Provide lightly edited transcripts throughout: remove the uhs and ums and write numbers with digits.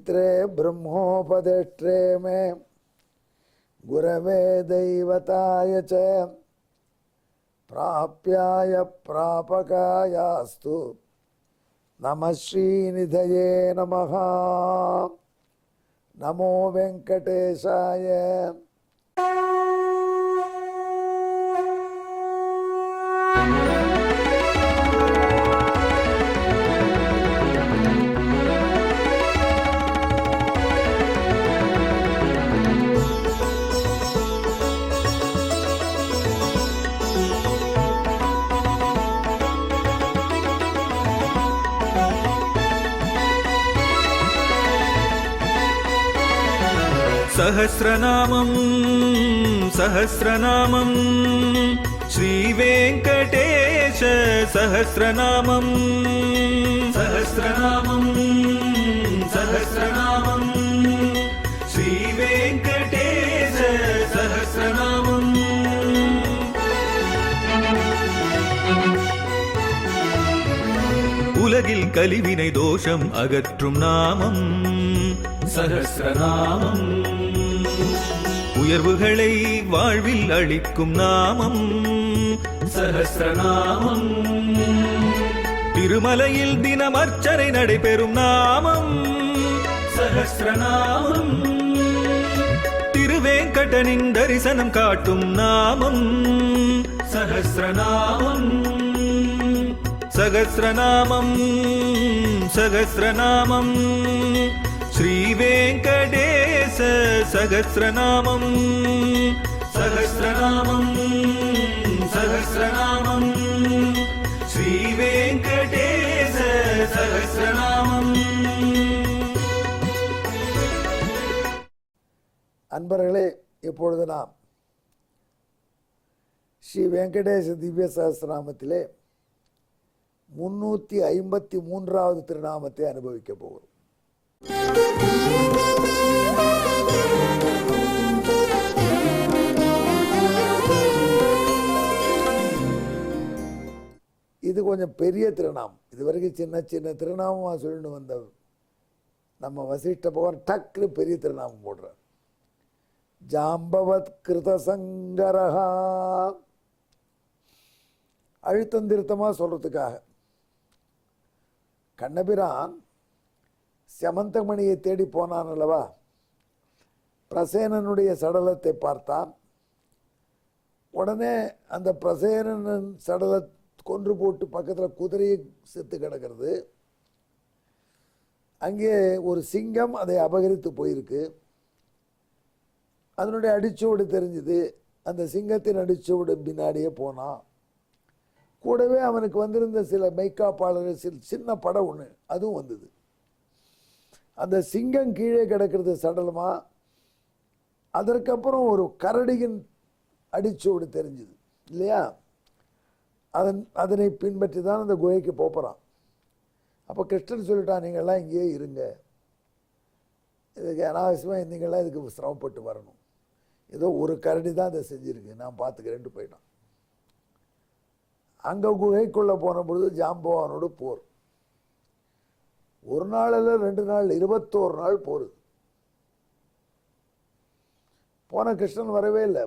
पवित्रे ब्रह्मोपदेष्ट्रे मे गुरवे दैवताय च प्राप्याय प्रापकायास्तु नमः श्रीनिधये नमः। नमो वेंकटेशाय। सहस्रनामं सहस्रनामं श्रीवेंकटेश सहस्रनामं सहस्रनामं सहस्रनामं श्रीवेंकटेश सहस्रनामं। உலகில் கலிவினை தோஷம் அகற்றும் நாமம் சஹஸ்ரநாமம். உயர்வுகளை வாழ்வில் அளிக்கும் நாமம் சஹஸ்ரநாமம். திருமலையில் தினம் அர்ச்சனை நடைபெறும் நாமம் சஹஸ்ரநாமம். திருவேங்கடனின் தரிசனம் காட்டும் நாமம் சஹஸ்ரநாமம். சகஸ்ரநாமம் சகஸ்ரநாமம் श्रीवेंकटेश सहस्रनामं सहस्रनामं सहस्रनामं श्रीवेंकटेश सहस्रनामं। அன்பர்களே, இப்பொழுது நாம் ஸ்ரீ வெங்கடேச திவ்ய சகஸ்ரநாமத்திலே 353வது திருநாமத்தை அனுபவிக்க போகிறோம். இது கொஞ்சம் பெரிய திருநாமம். இதுவரைக்கும் சின்ன சின்ன திருநாமமாக சொல்லிட்டு வந்த நம்ம வசிஷ்ட பகவான் டக்குனு பெரிய திருநாமம் போடுறார். ஜாம்பவத் கிருத சங்கரஹா. அழுத்தம் திருத்தமாக சொல்றதுக்காக கண்ணபிரான் சமந்தமணியை தேடி போனான் அல்லவா. பிரசேனனுடைய சடலத்தை பார்த்தான். உடனே அந்த பிரசேனன் சடல கொன்று போட்டு பக்கத்தில் குதிரையை செத்து கிடக்கிறது. அங்கே ஒரு சிங்கம் அதை அபகரித்து போயிருக்கு. அதனுடைய அடிச்சோடு தெரிஞ்சுது. அந்த சிங்கத்தின் அடிச்சோடு பின்னாடியே போனான். கூடவே அவனுக்கு வந்திருந்த சில மெய்காப்பாளர்கள் சின்ன படம் ஒன்று அதுவும் வந்தது. அந்த சிங்கம் கீழே கிடக்கிறது சடலமா. அதற்கப்புறம் ஒரு கரடியின் அடிச்சோடு தெரிஞ்சுது இல்லையா. அதனை பின்பற்றி தான் அந்த குகைக்கு போகிறான். அப்போ கிருஷ்ணன் சொல்லிட்டான், நீங்கள்லாம் இங்கேயே இருங்க, இதுக்கு அனாவசியமாக நீங்கள்லாம் இதுக்கு சிரமப்பட்டு வரணும். ஏதோ ஒரு கரடி தான் அதை செஞ்சுருக்கு, நான் பார்த்துக்கிறேன்ட்டு போயிட்டான். அங்கே குகைக்குள்ளே போன பொழுது ஜாம்பவானோட போர். ஒரு நாள் இல்லை, 2 நாள், 21 நாள் போகுது. போன கிருஷ்ணன் வரவே இல்லை.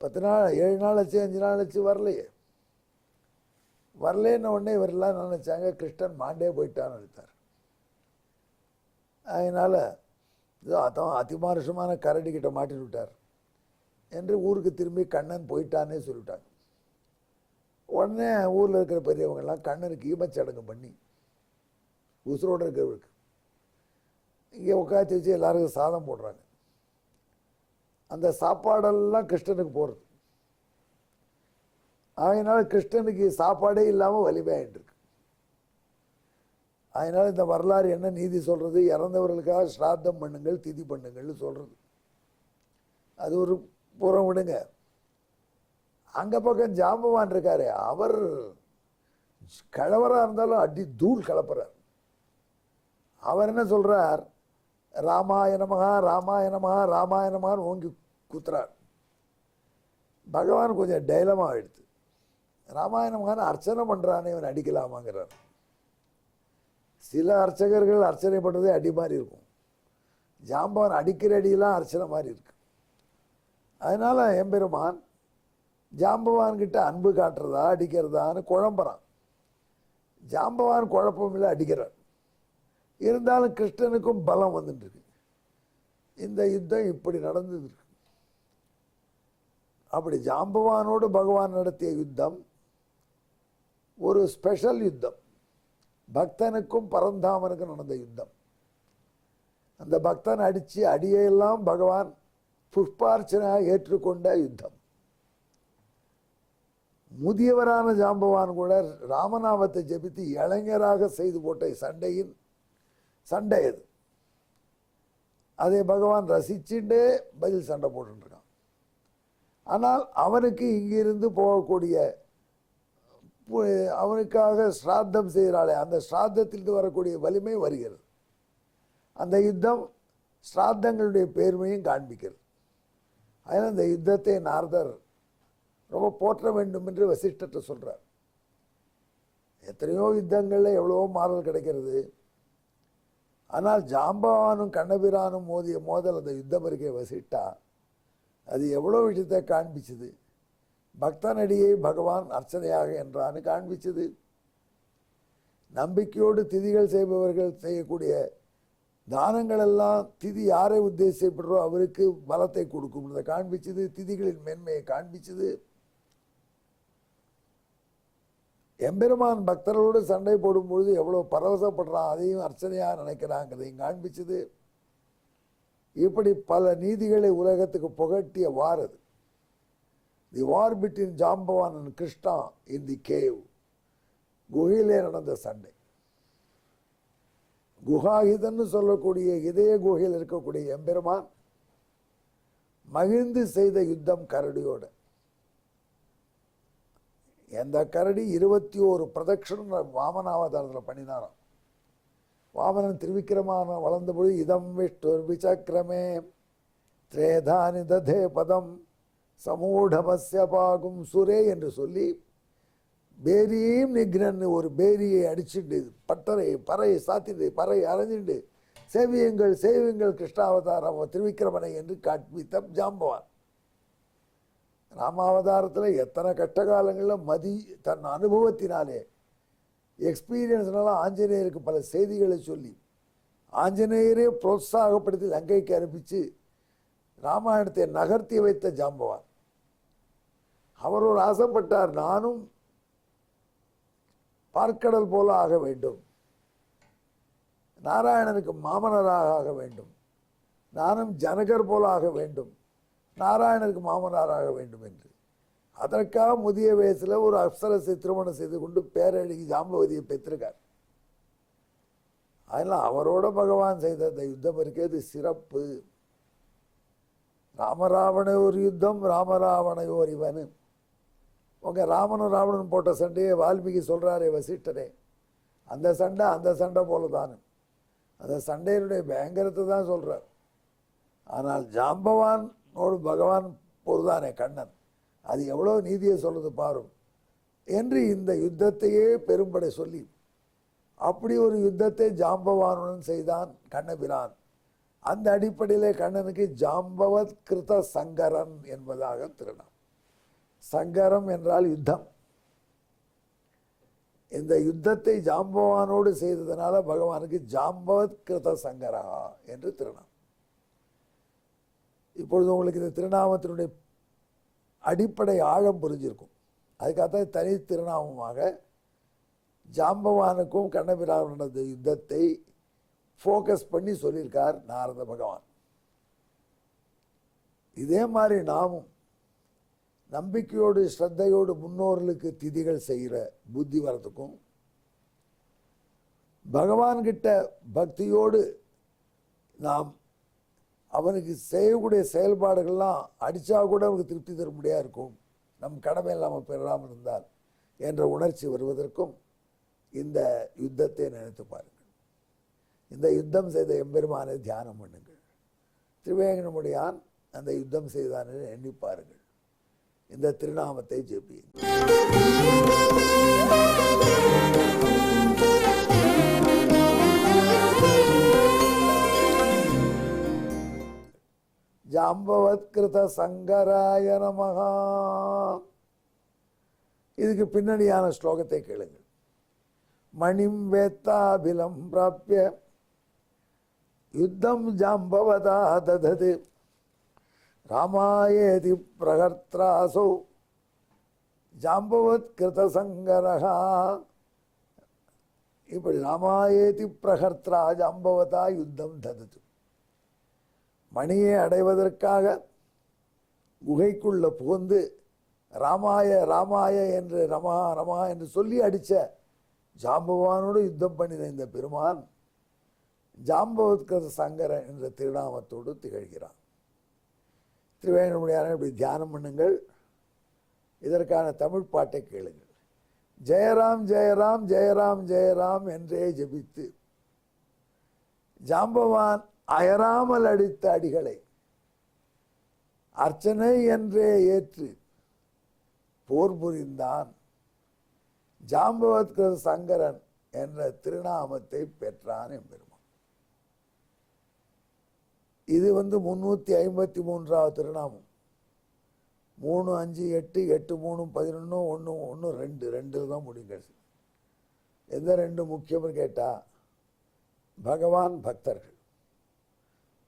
10 நாள் 7 நாள் ஆச்சு, 5 நாள் ஆச்சு, வரலையே. வரலேன்னு உடனே இவரெல்லாம் நினைச்சாங்க கிருஷ்ணன் மாண்டே போயிட்டான்னு நினைத்தார். அதனால் இதோ அதான் அதிமானுஷமான கரடிக்கிட்ட மாட்டின்னு விட்டார் என்று ஊருக்கு திரும்பி கண்ணன் போயிட்டானே சொல்லிட்டாங்க. உடனே ஊரில் இருக்கிற பெரியவங்கெல்லாம் கண்ணனுக்கு ஈமச்சடங்கு பண்ணி உசுரோடு இருக்கிறவருக்கு இங்கே உட்காந்து வச்சு எல்லாருக்கும் சாதம் போடுறாங்க. அந்த சாப்பாடெல்லாம் கிருஷ்ணனுக்கு போகிறது. அதனால் கிருஷ்ணனுக்கு சாப்பாடே இல்லாமல் வலிமையாயிட்டு இருக்கு. அதனால் இந்த வரலாறு என்ன நீதி சொல்கிறது, இறந்தவர்களுக்காக ஸ்ராத்தம் பண்ணுங்கள், திதி பண்ணுங்கள்னு சொல்கிறது. அது ஒரு புறம் விடுங்க. அங்கே பக்கம் ஜாம்பவான் இருக்காரு, அவர் கலவராக இருந்தாலும் அடி தூள் கலப்புறார். அவர் என்ன சொல்கிறார், ராமாயணமகா ராமாயணமகா ராமாயணமான்னு ஓங்கி குத்துறார். பகவான் கொஞ்சம் டைலமாக ஆயிடுது. ராமாயணமகான்னு அர்ச்சனை பண்ணுறானே இவன் அடிக்கலாமாங்கிறார். சில அர்ச்சகர்கள் அர்ச்சனை பண்ணுறதே அடி மாதிரி இருக்கும், ஜாம்பவான் அடிக்கிற அடியெல்லாம் அர்ச்சனை மாதிரி இருக்கு. அதனால் எம்பெருமான் ஜாம்பவான்கிட்ட அன்பு காட்டுறதா அடிக்கிறதான்னு குழம்புறான். ஜாம்பவான் குழப்பம் இல்லை, அடிக்கிறார். இருந்தாலும் கிருஷ்ணனுக்கும் பலம் வந்துட்டு இருக்கு. இந்த யுத்தம் இப்படி நடந்தது. அப்படி ஜாம்பவானோடு பகவான் நடத்திய யுத்தம் ஒரு ஸ்பெஷல் யுத்தம். பக்தனுக்கும் பரந்தாமனுக்கும் நடந்த யுத்தம். அந்த பக்தன் அடித்து அடியெல்லாம் பகவான் புஷ்பார்ச்சனையாக ஏற்றுக்கொண்ட யுத்தம். முதியவரான ஜாம்பவான் கூட ராமநாமத்தை ஜெபித்து இளைஞராக செய்து போட்ட சண்டை அது. அதை பகவான் ரசிச்சுட்டே பதில் சண்டை போட்டுருக்கான். ஆனால் அவனுக்கு இங்கிருந்து போகக்கூடிய அவனுக்காக ஸ்ராத்தம் செய்கிறாளே, அந்த ஸ்ராத்தத்திலிருந்து வரக்கூடிய வலிமை வருகிறது. அந்த யுத்தம் ஸ்ராத்தங்களுடைய பெருமையும் காண்பிக்கிறது. அதனால் இந்த யுத்தத்தை நாரதர் ரொம்ப போற்ற வேண்டும் என்று வசிஷ்டத்தை சொல்கிறார். எத்தனையோ யுத்தங்களில் எவ்வளவோ மாறல் கிடைக்கிறது. ஆனால் ஜாம்பவானும் கண்ணபிரானும் மோதிய மோதல் அந்த யுத்தம் இருக்கே வசிஷ்டா, அது எவ்வளோ விஷயத்தை காண்பிச்சது. பக்தனடியை பகவான் அர்ச்சனையாக என்றான்னு காண்பிச்சது. நம்பிக்கையோடு திதிகள் செய்பவர்கள் செய்யக்கூடிய தானங்கள் எல்லாம் திதி யாரை உத்தேசிக்கப்படுறோ அவருக்கு பலத்தை கொடுக்கும் காண்பிச்சது. திதிகளின் மேன்மையை காண்பிச்சது. எம்பெருமான் பக்தர்களோடு சண்டை போடும்பொழுது எவ்வளோ பரவசப்படுறான், அதையும் அர்ச்சனையாக நினைக்கிறாங்கிறதையும் காண்பிச்சது. இப்படி பல நீதிகளை உலகத்துக்கு புகட்டிய வார் அது. The war between Jambavan and Krishna in the cave. குகையிலே நடந்த சண்டை. குஹாஹிதன்னு சொல்லக்கூடிய இதய குகையில் இருக்கக்கூடிய எம்பெருமான் மகிழ்ந்து செய்த யுத்தம் கரடியோட. எந்த கரடி 21 பிரதட்சணம் வாமனாவதாரத்தில் பண்ணினாராம். வாமனன் திருவிக்கிரமான வளர்ந்தபொழுது இதம் விஷ்ணுர் விசக்கிரமே திரேதானி ததே பதம் சமூடமஸ்ய பாகும் சுரே என்று சொல்லி பேரியும் நிக்னன்னு ஒரு பேரியை அடிச்சுட்டு பறையை சாத்திட்டு பறையை அரைஞ்சிட்டு சேவியுங்கள் கிருஷ்ணாவதாரம் திருவிக்கிரமனை என்று காண்பித்த ஜாம்பவான். ராமாவதாரத்தில் எத்தனை கட்டகாலங்களில் தன் அனுபவத்தினாலே எக்ஸ்பீரியன்ஸ்னால ஆஞ்சநேயருக்கு பல செய்திகளை சொல்லி ஆஞ்சநேயரே புரோத்சாகப்படுத்தி லங்கைக்கு அனுப்பிச்சு ராமாயணத்தை நகர்த்தி வைத்த ஜாம்பவான். அவர் ஒரு ஆசைப்பட்டார், நானும் பார்க்கடல் போல ஆக வேண்டும், நாராயணனுக்கு மாமனராக ஆக வேண்டும், நானும் ஜனகர் போல ஆக வேண்டும், நாராயணனுக்கு மாமனாராக வேண்டும் என்று. அதற்காக முதிய வயசில் ஒரு அப்சரசை திருமணம் செய்து கொண்டு பேரழகி ஜாம்பவதியை பெற்றிருக்கார். அதனால் அவரோட பகவான் செய்த அந்த யுத்தம் இருக்கிறது சிறப்பு. ராமராவண ஒரு யுத்தம், ராமராவணையோர் இவனு. உங்கள் ராமனும் ராவணன் போட்ட சண்டையை வால்மீகி சொல்கிறாரே வசிஷ்டரே, அந்த சண்டை போல தானே. அந்த சண்டையினுடைய பயங்கரத்தை தான் சொல்கிறார். ஆனால் ஜாம்பவானோடு பகவான் பொருதானே கண்ணன், அது எவ்வளோ நீதியை சொல்லுது பாரும் என்று இந்த யுத்தத்தையே பெரும்படை சொல்லி அப்படி ஒரு யுத்தத்தை ஜாம்பவானுடன் செய்தான் கண்ணபிரான். அந்த அடிப்படையிலே கண்ணனுக்கு ஜாம்பவத் கிருத சங்கரன் என்பதாக திருநாம். சங்கரம் என்றால் யுத்தம். இந்த யுத்தத்தை ஜாம்பவானோடு செய்ததுனால பகவானுக்கு ஜாம்பவத் கிருத சங்கரா என்று திருநாம். இப்பொழுது உங்களுக்கு இந்த திருநாமத்தினுடைய அடிப்படை ஆழம் புரிஞ்சிருக்கும். அதுக்காகத்தான் தனி திருநாமமாக ஜாம்பவானுக்கும் கண்ணபிரானுக்கும் நடந்த யுத்தத்தை ஃபோக்கஸ் பண்ணி சொல்லியிருக்கார் நாரத பகவான். இதே மாதிரி நாமும் நம்பிக்கையோடு ஸ்ரத்தையோடு முன்னோர்களுக்கு திதிகள் செய்கிற புத்தி வரத்துக்கும், பகவான்கிட்ட பக்தியோடு நாம் அவனுக்கு செய்யக்கூடிய செயல்பாடுகள்லாம் அடித்தா கூட அவனுக்கு திருப்தி தர முடியாது இருக்கும், நம் கடமை இல்லாமல் பெறாமல் இருந்தால் என்ற உணர்ச்சி வருவதற்கும் இந்த யுத்தத்தை நினைத்து பாருங்கள். இந்த யுத்தம் செய்த எம்பெருமானை தியானம் பண்ணுங்கள். திருவேங்கடமுடியான் அந்த யுத்தம் செய்தானே எண்ணி பாருங்கள். இந்த திருநாமத்தை ஜெபியுங்கள். ஜாம்பவத்கிருத சங்கராய நமஹா. இதுக்கு பின்னணியான ஸ்லோகத்தை கேளுங்கள். மணிம் வேத்தாபிலம் பிராப்ய யுத்தம் ஜாம்பவதா ததது ராமாயேதி பிரகர்த்ராசோ ஜாம்பவத்கிருத சங்கரஹா. இப்படி ராமாயேதி பிரகர்த்ரா ஜாம்பவதா யுத்தம் ததது. மணியை அடைவதற்காக குகைக்குள்ள புகுந்து ராமாய ராமாய என்று ரமா ரமா என்று சொல்லி அடித்த ஜாம்பவானோடு யுத்தம் பண்ணின இந்த பெருமான் ஜாம்பவத்கிருத சங்கர என்ற திருநாமத்தோடு திகழ்கிறான். திருவேங்கடமுடியான இப்படி தியானம் பண்ணுங்கள். இதற்கான தமிழ் பாட்டை கேளுங்கள். ஜெயராம் ஜெயராம் ஜெயராம் ஜெயராம் என்றே ஜபித்து ஜாம்பவான் அயராமல் அடித்த அடிகளை அர்ச்சனை என்றே ஏற்று போர் புரிந்தான். ஜாம்பவத்கிருத சங்கரன் என்ற திருநாமத்தை பெற்றான் எம்பெருமான். இது 353வது திருநாமம். 3, 5, 8, 8, 3, 11, 1, 1, 2 2 தான் முடிங்க. எந்த 2 முக்கியம்னு கேட்டால் பகவான் பக்தர்கள்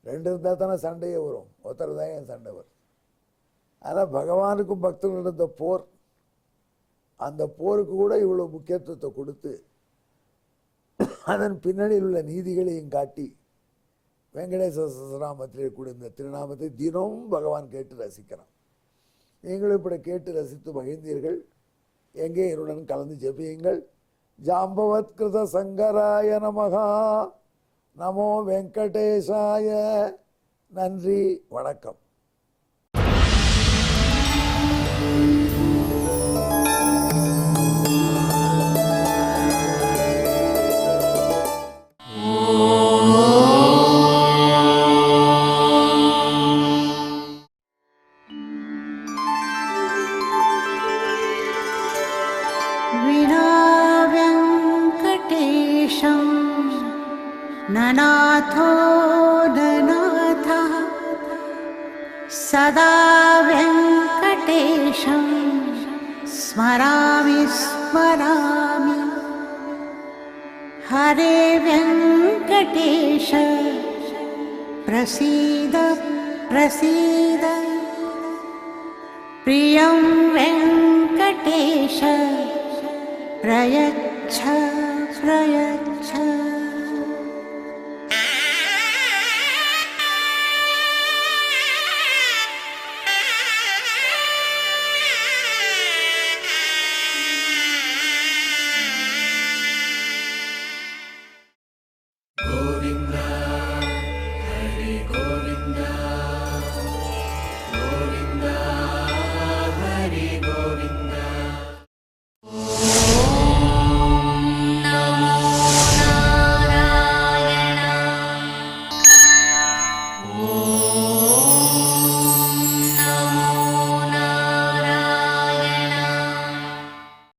2 இருந்தால் தானே சண்டையே வரும். ஒருத்தர் தான் என் சண்டை வரும். ஆனால் பகவானுக்கும் பக்தர்கள் இருந்த போர், அந்த போருக்கு கூட இவ்வளோ முக்கியத்துவத்தை கொடுத்து அதன் பின்னணியில் உள்ள நீதிகளையும் காட்டி வெங்கடேஸ்வர சஹஸ்ரநாமத்திலே கூட இந்த திருநாமத்தை தினமும் பகவான் கேட்டு ரசிக்கிறான். நீங்களும் இப்படி கேட்டு ரசித்து மகிழ்ந்தீர்கள். எங்கே என்னுடன் கலந்து ஜெபியுங்கள். ஜாம்பவத்கிருத சங்கராய நமஹா. நமோ வெங்கடேசாய. நன்றி, வணக்கம். ननाथो ननाथः सदा वेङ्कटेशं स्मरामि स्मरामि. हरे वेङ्कटेश प्रसीद प्रसीद. प्रियं वेङ्कटेश प्रयच्छ प्रयच्छ.